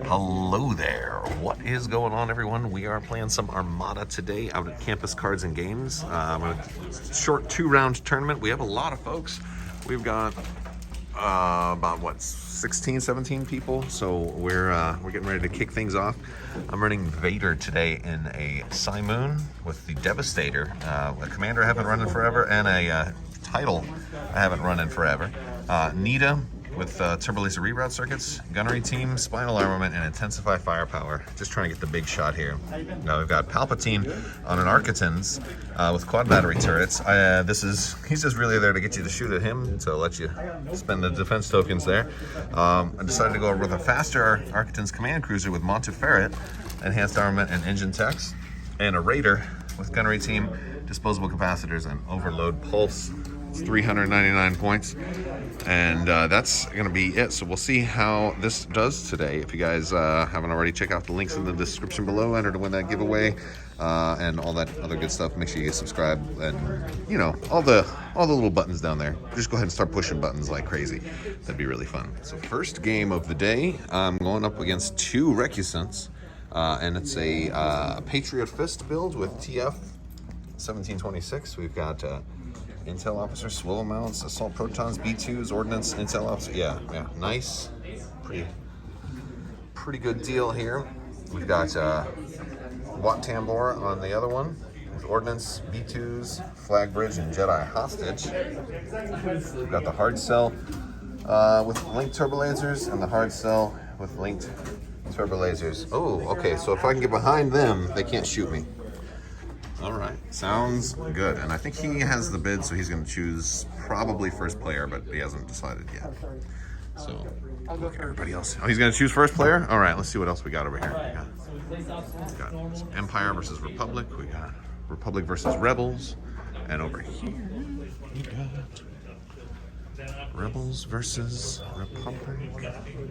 Hello there. What is going on, everyone? We are playing some Armada today out at Campus Cards and Games. A short 2-round tournament. We have a lot of folks. We've got about what, 16, 17 people. So we're getting ready to kick things off. I'm running Vader today in a Simoon with the Devastator, a commander I haven't run in forever, and a title I haven't run in forever. Nita with turbo laser reroute circuits, gunnery team, spinal armament, and intensify firepower. Just trying to get the big shot here. Now we've got Palpatine on an Architans with quad battery turrets. He's just really there to get you to shoot at him, to let you spend the defense tokens there. I decided to go with a faster Architans command cruiser with Monteferret, enhanced armament and engine techs, and a Raider with gunnery team, disposable capacitors, and overload pulse. 399 points, and that's gonna be it. So we'll see how this does today. If you guys haven't already, check out the links in the description below. Enter to win that giveaway and all that other good stuff. Make sure you subscribe, and you know, all the little buttons down there. Just go ahead and start pushing buttons like crazy. That'd be really fun. So first game of the day, I'm going up against two Recusants, and it's a Patriot Fist build with TF 1726. We've got Intel officer, swivel mounts, assault protons, B2s, ordnance, Intel officer. Yeah, nice. Pretty good deal here. We've got Watt Tambor on the other one with ordnance, B2s, flag bridge, and Jedi hostage. We've got the hard cell with linked turbo lasers and the hard cell with linked turbo lasers. Oh, okay. So if I can get behind them, they can't shoot me. All right, sounds good. And I think he has the bid, so he's going to choose probably first player, but he hasn't decided yet. So, okay, everybody else. Oh, he's going to choose first player? All right, let's see what else we got over here. We got some Empire versus Republic. We got Republic versus Rebels. And over here, we got Rebels versus Republic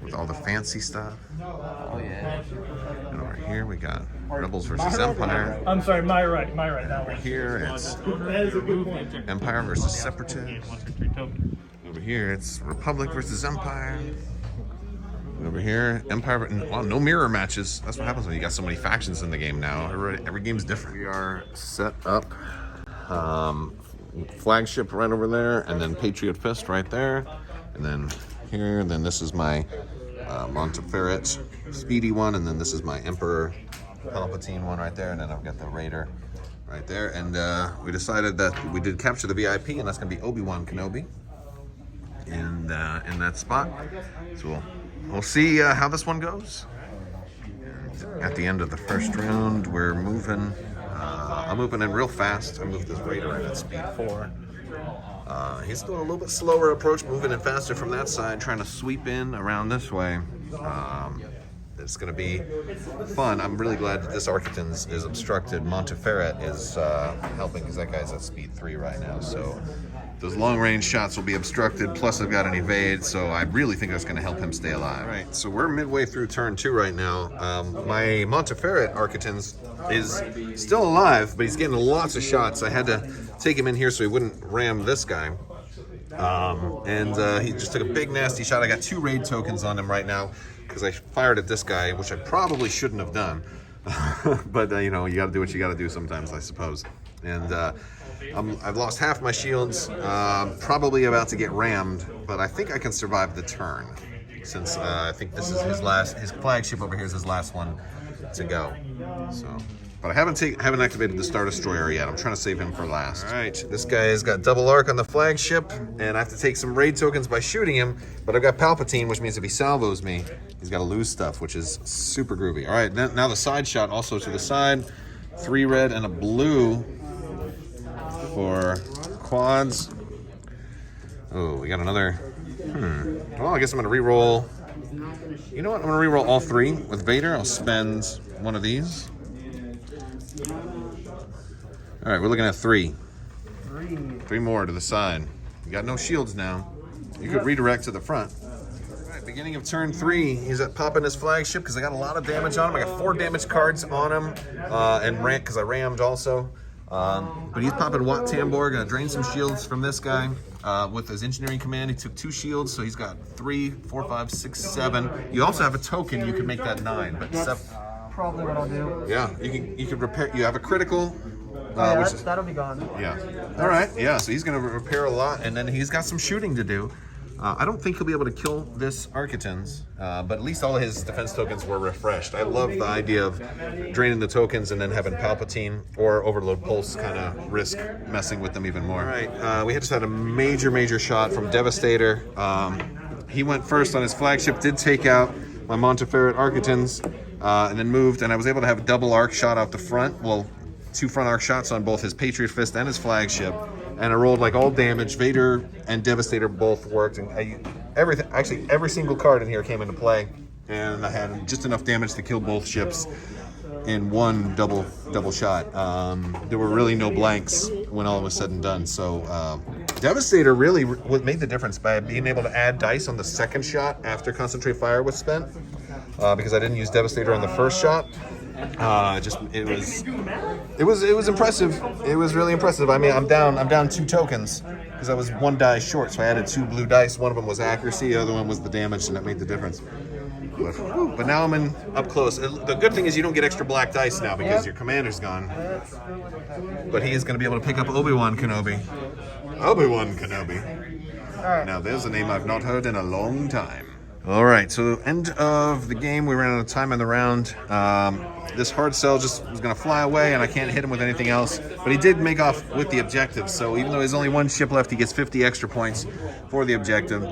with all the fancy stuff. Oh yeah. And over here we got Rebels versus Empire. I'm sorry, my right. Now Over here it's that is a good point. Empire versus Separatists. Over here it's Republic versus Empire. And over here, Empire. Wow, no mirror matches. That's what happens when you got so many factions in the game now. Every game's different. We are set up. Flagship right over there, and then Patriot Fist right there, and then here, and then this is my Monteferret Speedy one, and then this is my Emperor Palpatine one right there, and then I've got the Raider right there, and we decided that we did capture the VIP, and that's going to be Obi-Wan Kenobi in that spot. So we'll see how this one goes. And at the end of the first round, we're moving. I'm moving in real fast. I moved this Raider in at speed 4. He's doing a little bit slower approach, moving in faster from that side, trying to sweep in around this way. It's going to be fun. I'm really glad that this Architans is obstructed. Monteferret is helping, because that guy's at speed 3 right now. So those long-range shots will be obstructed, plus I've got an evade, so I really think that's going to help him stay alive. All right, so we're midway through turn 2 right now. My Monteferret Architans is still alive, but he's getting lots of shots. I had to take him in here so he wouldn't ram this guy. He just took a big, nasty shot. I got 2 raid tokens on him right now because I fired at this guy, which I probably shouldn't have done. But, you know, you got to do what you got to do sometimes, I suppose. And I've lost half my shields, probably about to get rammed, but I think I can survive the turn, since I think this is his flagship over here is his last one to go. So, but I haven't activated the Star Destroyer yet. I'm trying to save him for last. All right, this guy's got double arc on the flagship, and I have to take some raid tokens by shooting him, but I've got Palpatine, which means if he salvos me, he's got to lose stuff, which is super groovy. All right, now the side shot also to the side. 3 red and a blue for quads. Oh, we got another. Well, I guess I'm going to re-roll. You know what? I'm going to re-roll all 3 with Vader. I'll spend one of these. All right, we're looking at 3. 3 more to the side. You got no shields now. You could redirect to the front. All right, beginning of turn 3. He's at popping his flagship because I got a lot of damage on him. I got 4 damage cards on him, and because I rammed also. But he's popping Watt Tambor, gonna drain some shields from this guy. with his engineering command. He took 2 shields, so he's got 3, 4, 5, 6, 7. You also have a token. You can make that 9, but That's 7. probably what I'll do. Yeah, you can repair. You have a critical. Yeah, Which is, that'll be gone. yeah. All right. Yeah. So he's going to repair a lot, and then he's got some shooting to do. I don't think he'll be able to kill this Architans, but at least all of his defense tokens were refreshed. I love the idea of draining the tokens and then having Palpatine or Overload Pulse kind of risk messing with them even more. All right, we just had a major shot from Devastator. He went first on his flagship, did take out my Monteferret Architans, and then moved, and I was able to have a double arc shot out the front. Well, 2 front arc shots on both his Patriot Fist and his flagship. And I rolled like all damage. Vader and Devastator both worked, and everything. Actually, every single card in here came into play, and I had just enough damage to kill both ships in one double shot. There were really no blanks when all was said and done. So Devastator really made the difference by being able to add dice on the second shot after Concentrate Fire was spent, because I didn't use Devastator on the first shot. It was impressive. It was really impressive. I mean, I'm down 2 tokens because I was 1 die short, so I added 2 blue dice. One of them was accuracy, the other one was the damage, and that made the difference. But now I'm up close. The good thing is you don't get extra black dice now because your commander's gone. But he is going to be able to pick up Obi-Wan Kenobi. Obi-Wan Kenobi. All right. Now there's a name I've not heard in a long time. All right, so end of the game. We ran out of time in the round. This hard sell just was going to fly away, and I can't hit him with anything else. But he did make off with the objective, so even though there's only 1 ship left, he gets 50 extra points for the objective.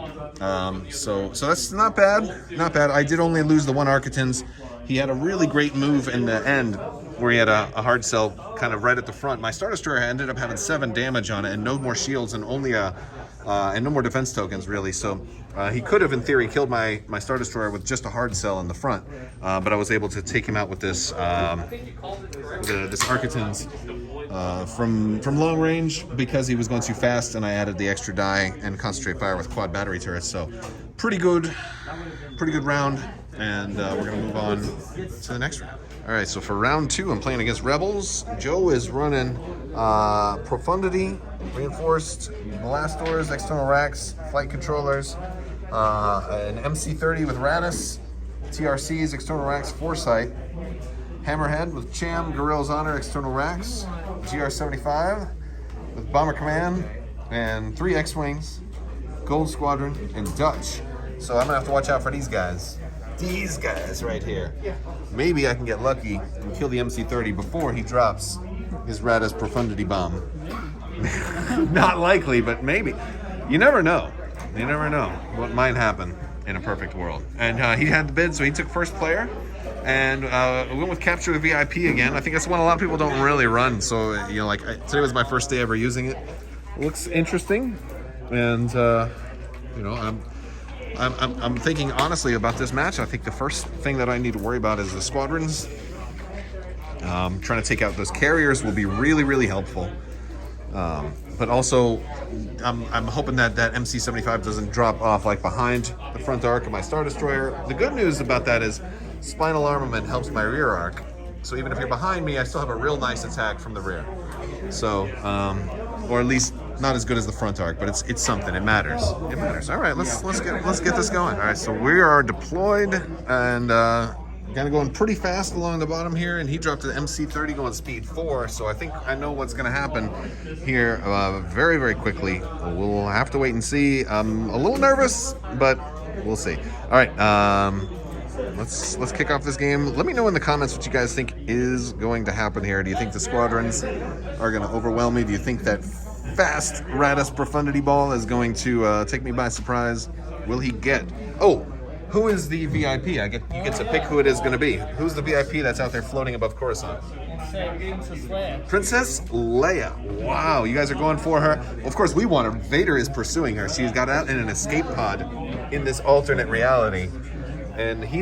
So that's not bad. Not bad. I did only lose the 1 Architans. He had a really great move in the end where he had a hard sell kind of right at the front. My Star Destroyer ended up having 7 damage on it and no more shields and only and no more defense tokens, really. So he could have, in theory, killed my Star Destroyer with just a hard sell in the front. But I was able to take him out with this this Architans from long range because he was going too fast, and I added the extra die and Concentrate Fire with quad battery turrets. So pretty good round, and we're going to move on to the next round. All right, so for round 2, I'm playing against Rebels. Joe is running Profundity, Reinforced Blast Doors, External Racks, Flight Controllers, an MC-30 with Radis, TRCs, External Racks, Foresight, Hammerhead with Cham, Gorilla's Honor, External Racks, GR-75 with Bomber Command, and 3 X-Wings, Gold Squadron, and Dutch. So I'm going to have to watch out for these guys. These guys right here. Maybe I can get lucky and kill the MC-30 before he drops his Radis Profundity Bomb. Not likely, but maybe. You never know. You never know what might happen in a perfect world. And he had the bid, so he took first player. And we went with Capture the VIP again. I think that's one a lot of people don't really run. So, today was my first day ever using it. Looks interesting. And, I'm thinking honestly about this match. I think the first thing that I need to worry about is the squadrons. Trying to take out those carriers will be really helpful. But also, I'm hoping that MC-75 doesn't drop off like behind the front arc of my Star Destroyer. The good news about that is Spinal Armament helps my rear arc. So even if you're behind me, I still have a real nice attack from the rear. So, or at least not as good as the front arc, but it's something. It matters. It matters. All right, let's get this going. All right, so we are deployed and kind of going pretty fast along the bottom here, and he dropped to the MC-30 going speed 4. So I think I know what's going to happen here very quickly. We'll have to wait and see. I'm a little nervous, but we'll see. All right. Let's kick off this game. Let me know in the comments what you guys think is going to happen here. Do you think the squadrons are going to overwhelm me? Do you think that fast Radis Profundity Ball is going to take me by surprise? Will he get... Oh, who is the VIP? You get to pick who it is going to be. Who's the VIP that's out there floating above Coruscant? Princess Leia. Wow, you guys are going for her. Well, of course, we want her. Vader is pursuing her. She's got out in an escape pod in this alternate reality. And he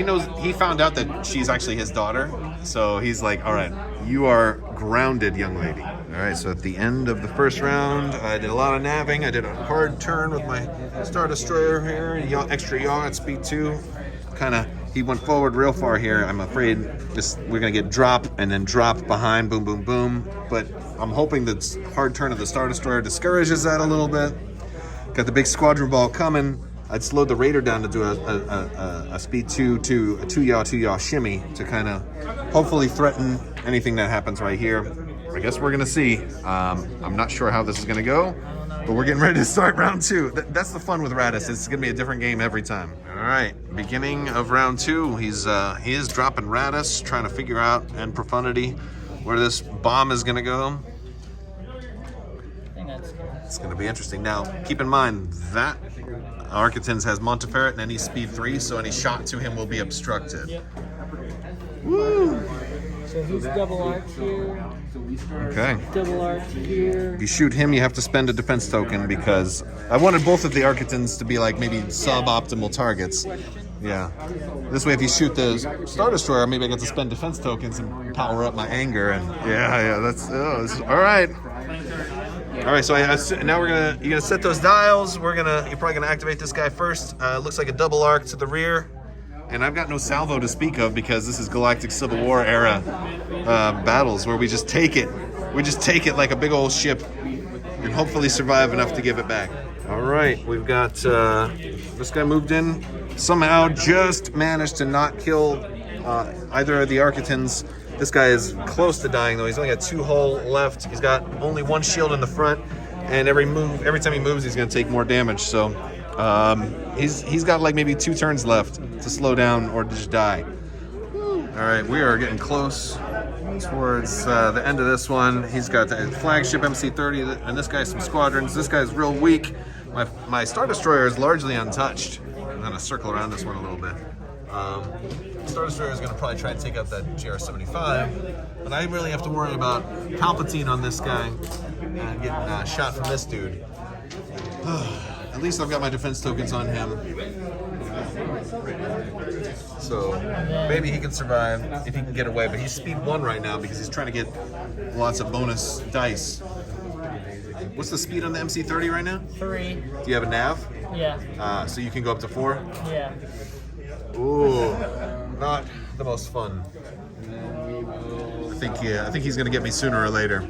knows, he found out that she's actually his daughter. So he's like, all right, you are grounded, young lady. All right, so at the end of the first round, I did a lot of navving. I did a hard turn with my Star Destroyer here, extra yaw at speed 2. He went forward real far here. I'm afraid we're going to get drop and then drop behind, boom, boom, boom. But I'm hoping that hard turn of the Star Destroyer discourages that a little bit. Got the big squadron ball coming. I'd slowed the Raider down to do a speed 2 to a 2-yaw shimmy to kind of hopefully threaten anything that happens right here. I guess we're gonna see. I'm not sure how this is gonna go, but we're getting ready to start round 2. That's the fun with Radis. It's gonna be a different game every time. All right, beginning of round 2. He is dropping Radis, trying to figure out and Profundity where this bomb is gonna go. It's gonna be interesting. Now, keep in mind that Architens has Monteferret and any speed 3, so any shot to him will be obstructed. Yep. Woo! So he's double arc here. Okay. Double arc here. If you shoot him, you have to spend a defense token because I wanted both of the Architens to be like maybe suboptimal targets. Yeah. This way, if you shoot the Star Destroyer, maybe I get to spend defense tokens and power up my anger. And yeah, that's all right. All right, so now you're gonna set those dials. You're probably gonna activate this guy first. Looks like a double arc to the rear, and I've got no salvo to speak of because this is Galactic Civil War era battles where we just take it. We just take it like a big old ship, and hopefully survive enough to give it back. All right, we've got this guy moved in. Somehow just managed to not kill either of the Architens. This guy is close to dying though. He's only got 2 hull left. He's got only 1 shield in the front, and every time he moves, he's gonna take more damage. So he's got like maybe 2 turns left to slow down or to just die. All right, we are getting close towards the end of this one. He's got the flagship MC-30, and this guy's some squadrons. This guy's real weak. My Star Destroyer is largely untouched. I'm gonna circle around this one a little bit. Star Destroyer is going to probably try to take out that GR-75, but I really have to worry about Palpatine on this guy and getting shot from this dude. At least I've got my defense tokens on him, so maybe he can survive if he can get away. But he's speed 1 right now because he's trying to get lots of bonus dice. What's the speed on the MC-30 right now? 3. Do you have a nav? Yeah. So you can go up to 4? Yeah. Ooh, not the most fun. I think he's gonna get me sooner or later.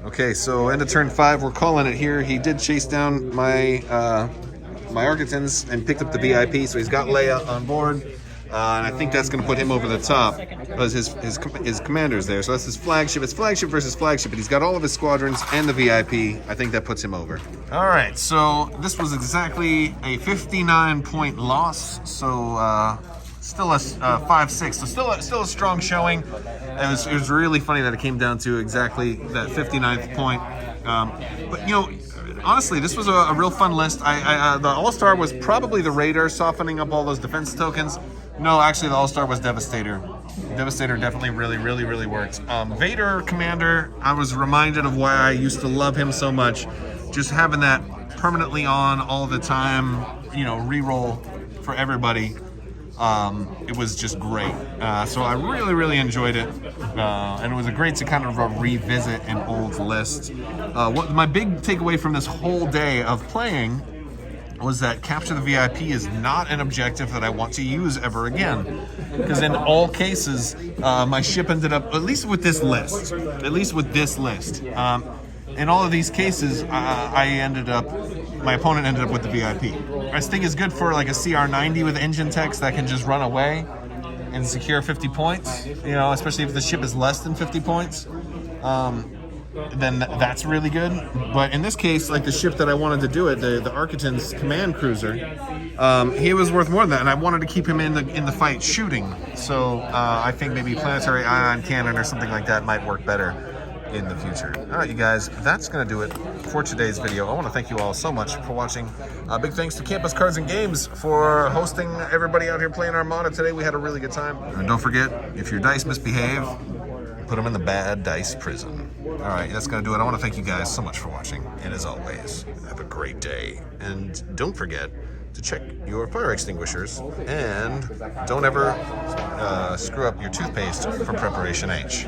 Okay, so end of turn 5, we're calling it here. He did chase down my my Architens and picked up the VIP, so he's got Leia on board. And I think that's going to put him over the top because his commander's there. So that's his flagship. It's flagship versus flagship, but he's got all of his squadrons and the VIP. I think that puts him over. All right, so this was exactly a 59-point loss. So still a 5-6. So still a strong showing. It was really funny that it came down to exactly that 59th point. But you know, honestly, this was a real fun list. The All-Star was probably the Raider, softening up all those defense tokens. No, actually, the All-Star was Devastator. Devastator definitely really worked. Vader Commander, I was reminded of why I used to love him so much. Just having that permanently on all the time, you know, reroll for everybody. It was just great. So I really enjoyed it. And it was great to kind of revisit an old list. What my big takeaway from this whole day of playing was that capture the VIP is not an objective that I want to use ever again. Because in all cases, my ship ended up, at least with this list, in all of these cases, my opponent ended up with the VIP. This thing is good for like a CR-90 with engine techs that can just run away and secure 50 points, you know, especially if the ship is less than 50 points. Then that's really good. But in this case, like the ship that I wanted to do it, the Architen's command cruiser, he was worth more than that, and I wanted to keep him in the fight shooting. So I think maybe planetary ion cannon or something like that might work better in the future. All right, you guys, that's going to do it for today's video. I want to thank you all so much for watching. Big thanks to Campus Cards and Games for hosting everybody out here playing Armada today. We had a really good time. And don't forget, if your dice misbehave, put them in the bad dice prison. All right, that's going to do it. I want to thank you guys so much for watching. And as always, have a great day. And don't forget to check your fire extinguishers. And don't ever screw up your toothpaste for Preparation H.